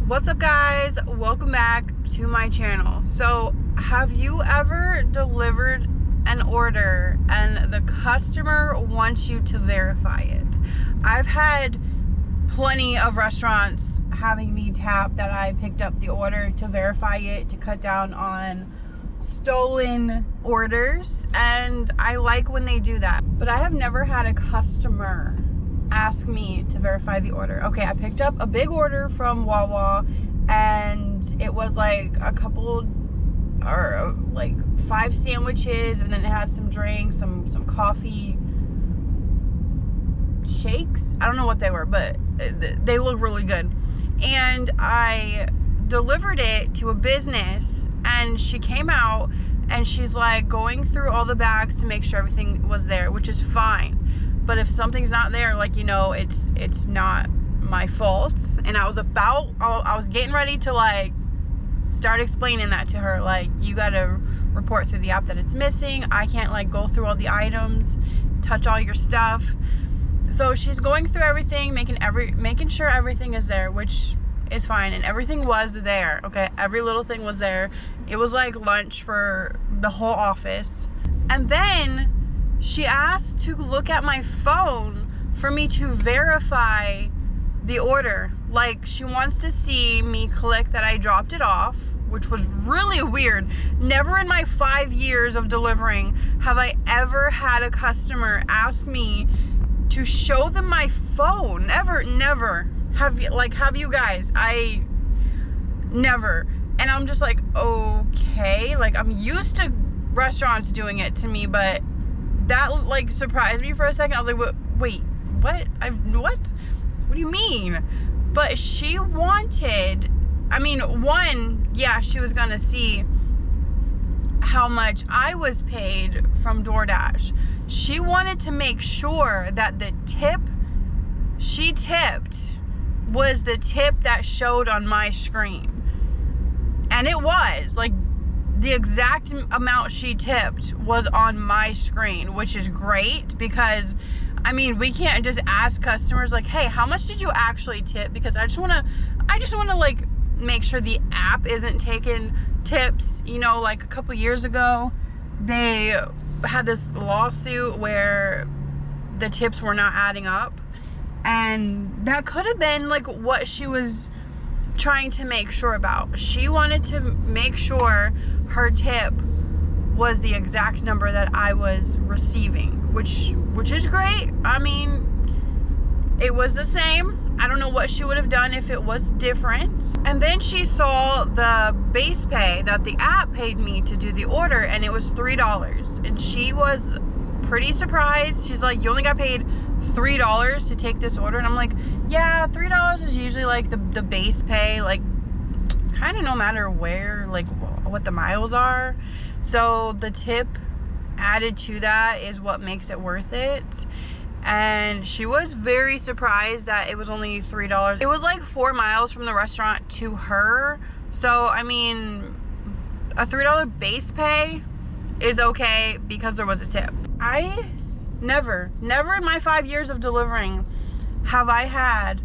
What's up, guys? Welcome back to my channel. So have you ever delivered an order and the customer wants you to verify it? I've had plenty of restaurants having me tap that I picked up the order to verify it, to cut down on stolen orders, and I like when they do that. But I have never had a customer ask me to verify the order. Okay, I picked up a big order from Wawa and it was like a couple, or like 5 sandwiches, and then it had some drinks, some coffee shakes. I don't know what they were, but they look really good. And I delivered it to a business, and she came out and she's like going through all the bags to make sure everything was there, which is fine. But if something's not there, like, you know, it's not my fault. And I was getting ready to like start explaining that to her, like, you gotta report through the app that it's missing. I can't like go through all the items, touch all your stuff. So she's going through everything, making sure everything is there, which is fine. And everything was there, okay? Every little thing was there. It was like lunch for the whole office. And then she asked to look at my phone for me to verify the order. Like, she wants to see me click that I dropped it off, which was really weird. Never in my 5 years of delivering have I ever had a customer ask me to show them my phone. Never. Have you guys? I never. And I'm just like, okay. Like, I'm used to restaurants doing it to me, but that like surprised me for a second. I was like, wait, what? What do you mean? But she wanted, I mean, one, yeah, she was gonna see how much I was paid from DoorDash. She wanted to make sure that the tip she tipped was the tip that showed on my screen. And it was, like, the exact amount she tipped was on my screen, which is great because, I mean, we can't just ask customers like, hey, how much did you actually tip? Because I just want to like make sure the app isn't taking tips. You know, like a couple years ago, they had this lawsuit where the tips were not adding up, and that could have been like what she was trying to make sure about. She wanted to make sure her tip was the exact number that I was receiving, which is great. I mean, it was the same. I don't know what she would have done if it was different. And then she saw the base pay that the app paid me to do the order, and it was $3. And she was pretty surprised. She's like, you only got paid $3 to take this order? And I'm like, yeah, $3 is usually like the base pay, like kind of no matter where, like what the miles are. So the tip added to that is what makes it worth it. And she was very surprised that it was only $3. It was like 4 miles from the restaurant to her. So I mean, a $3 base pay is okay because there was a tip. I never in my 5 years of delivering have I had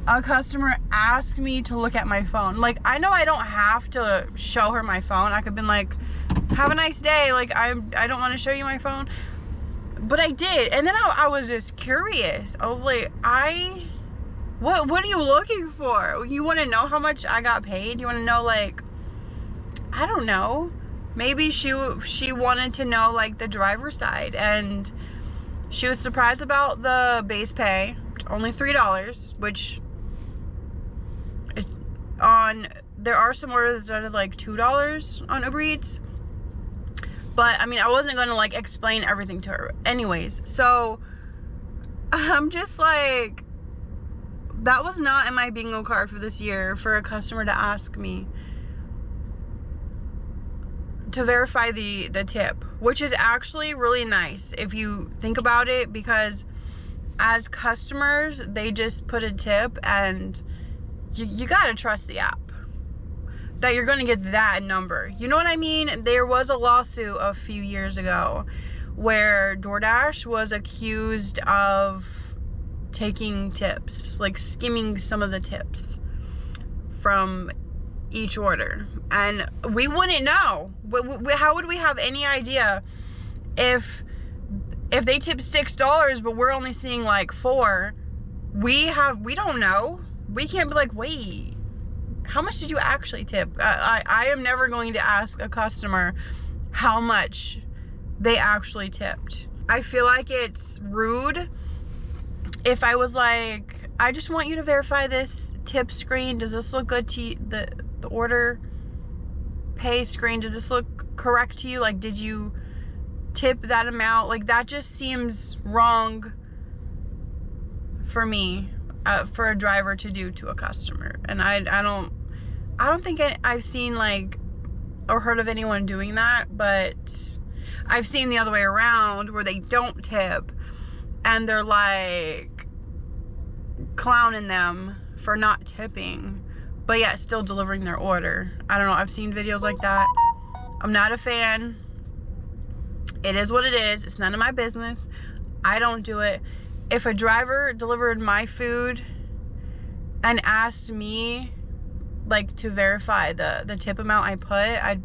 a customer ask me to look at my phone. Like, I know I don't have to show her my phone. I could have been like, have a nice day, like I don't want to show you my phone. But I did. And then I was just curious. I was like, what are you looking for? You want to know how much I got paid? You want to know, like, I don't know, maybe she wanted to know like the driver's side, and she was surprised about the base pay, only $3, which is there are some orders that are like $2 on Uber Eats. But I mean, I wasn't gonna like explain everything to her anyways. So I'm just like, that was not in my bingo card for this year for a customer to ask me to verify the tip, which is actually really nice if you think about it, because as customers, they just put a tip, and you gotta trust the app that you're gonna get that number. You know what I mean? There was a lawsuit a few years ago where DoorDash was accused of taking tips, like skimming some of the tips from each order, and we wouldn't know. How would we have any idea if they tip $6 but we're only seeing like $4? We don't know. We can't be like, wait, how much did you actually tip? I am never going to ask a customer how much they actually tipped. I feel like it's rude if I was like, I just want you to verify this tip screen. Does this look good to you? The order pay screen, does this look correct to you? Like, did you tip that amount? Like, that just seems wrong for me, for a driver to do to a customer. And I don't think I've seen like or heard of anyone doing that, but I've seen the other way around where they don't tip and they're like clowning them for not tipping, but yet still delivering their order. I don't know. I've seen videos like that. I'm not a fan. It is what it is. It's none of my business. I don't do it. If a driver delivered my food and asked me like to verify the tip amount I put,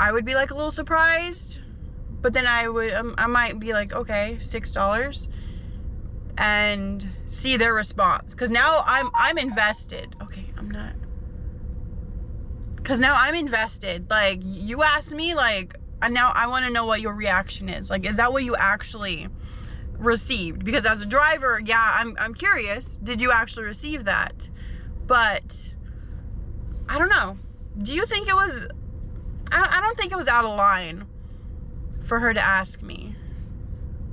I would be like a little surprised, but then I might be like, okay, $6, and see their response, because now I'm invested. Okay, I'm not, because now I'm invested. Like, you asked me, like, and now I want to know what your reaction is. Like, is that what you actually received? Because as a driver, yeah, I'm curious, did you actually receive that? But I don't know. Do you think it was, I don't think it was out of line for her to ask me.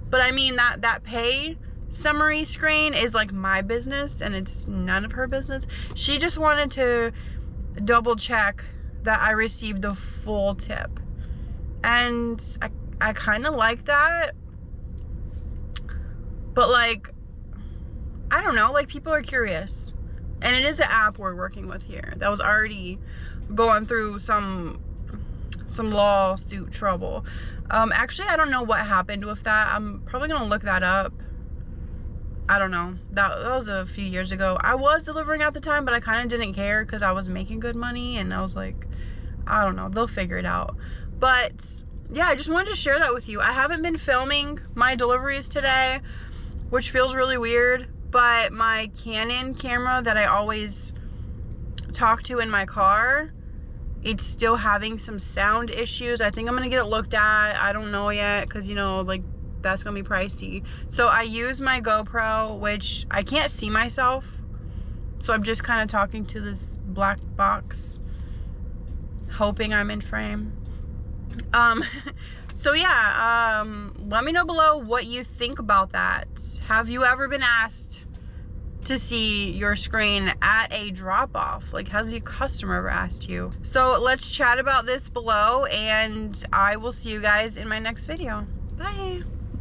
But I mean, that pay summary screen is like my business, and it's none of her business. She just wanted to double check that I received the full tip, and I kind of like that. But like, I don't know, like, people are curious, and it is the app we're working with here that was already going through some lawsuit trouble. Actually, I don't know what happened with that. I'm probably gonna look that up. I don't know. That was a few years ago. I was delivering at the time, but I kind of didn't care because I was making good money, and I was like, I don't know, they'll figure it out. But yeah, I just wanted to share that with you. I haven't been filming my deliveries today, which feels really weird, but my Canon camera that I always talk to in my car, it's still having some sound issues. I think I'm gonna get it looked at. I don't know yet, because, you know, like, that's gonna be pricey. So I use my GoPro, which I can't see myself, so I'm just kind of talking to this black box, hoping I'm in frame. So yeah, let me know below what you think about that. Have you ever been asked to see your screen at a drop-off? Like, has the customer ever asked you? So let's chat about this below, and I will see you guys in my next video. Bye.